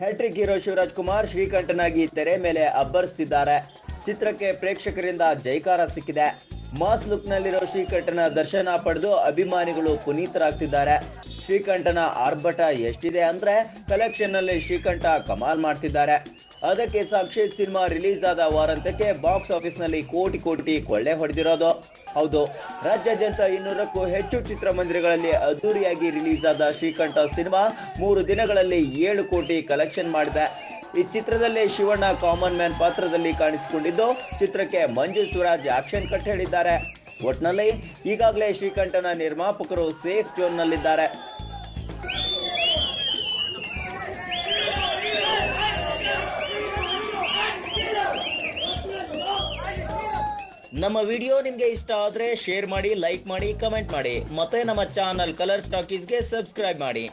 Hat trick hero Shivraj Kumar ಶ್ರೀಕಂಠನಾಗಿ ತೆರೆ ಮೇಲೆ ಅಬ್ಬರಿಸುತ್ತಿದ್ದಾರೆ. ಚಿತ್ರಕ್ಕೆ ಪ್ರೇಕ್ಷಕರಿಂದ ಜೈಕಾರ ಸಿಕ್ಕಿದೆ. ಮಾಸ್ ಲುಕ್ ನಲ್ಲಿರೋ ಶ್ರೀಕಂಠನ ದರ್ಶನ ಪಡೆದು ಅಭಿಮಾನಿಗಳು ಪುನೀತರಾಗ್ತಿದ್ದಾರೆ. ಶ್ರೀಕಂಠನ ಆರ್ಭಟ ಎಷ್ಟಿದೆ ಅಂದ್ರೆ ಕಲೆಕ್ಷನ್ ನಲ್ಲಿ ಶ್ರೀಕಂಠ ಕಮಾಲ್ ಮಾಡ್ತಿದ್ದಾರೆ. ಅದಕ್ಕೆ ಸಾಕ್ಷಿ ಸಿನಿಮಾ ರಿಲೀಸ್ ಆದ ವಾರಾಂತ್ಯಕ್ಕೆ ಬಾಕ್ಸ್ ಆಫೀಸ್ ನಲ್ಲಿ ಕೋಟಿ ಕೊಳ್ಳೆ ಹೊಡೆದಿರೋದು. ಹೌದು, ರಾಜ್ಯಾದ್ಯಂತ 200ಕ್ಕೂ ಹೆಚ್ಚು ಚಿತ್ರಮಂದಿರಗಳಲ್ಲಿ ಅದ್ದೂರಿಯಾಗಿ ರಿಲೀಸ್ ಆದ ಶ್ರೀಕಂಠ ಸಿನಿಮಾ 3 ದಿನಗಳಲ್ಲಿ 7 ಕೋಟಿ ಕಲೆಕ್ಷನ್ ಮಾಡಿದೆ. ಈ ಚಿತ್ರದಲ್ಲಿ ಶಿವಣ್ಣ ಕಾಮನ್ ಮ್ಯಾನ್ ಪಾತ್ರದಲ್ಲಿ ಕಾಣಿಸಿಕೊಂಡಿದ್ದು, ಚಿತ್ರಕ್ಕೆ ಮಂಜು ಸ್ವರಾಜ್ ಆಕ್ಷನ್ ಕಟ್ ಹೇಳಿದ್ದಾರೆ. ಒಟ್ನಲ್ಲಿ ಈಗಾಗಲೇ ಶ್ರೀಕಂಠನ ನಿರ್ಮಾಪಕರು ಸೇಫ್ ಝೋನ್ ನಲ್ಲಿದ್ದಾರೆ. ನಮ್ಮ ವಿಡಿಯೋ ನಿಮ್ಗೆ ಇಷ್ಟ ಆದ್ರೆ ಶೇರ್ ಮಾಡಿ, ಲೈಕ್ ಮಾಡಿ, ಕಮೆಂಟ್ ಮಾಡಿ, ಮತ್ತೆ ನಮ್ಮ ಚಾನಲ್ ಕಲರ್ಸ್ ಟಾಕೀಸ್ಗೆ ಸಬ್ಸ್ಕ್ರೈಬ್ ಮಾಡಿ.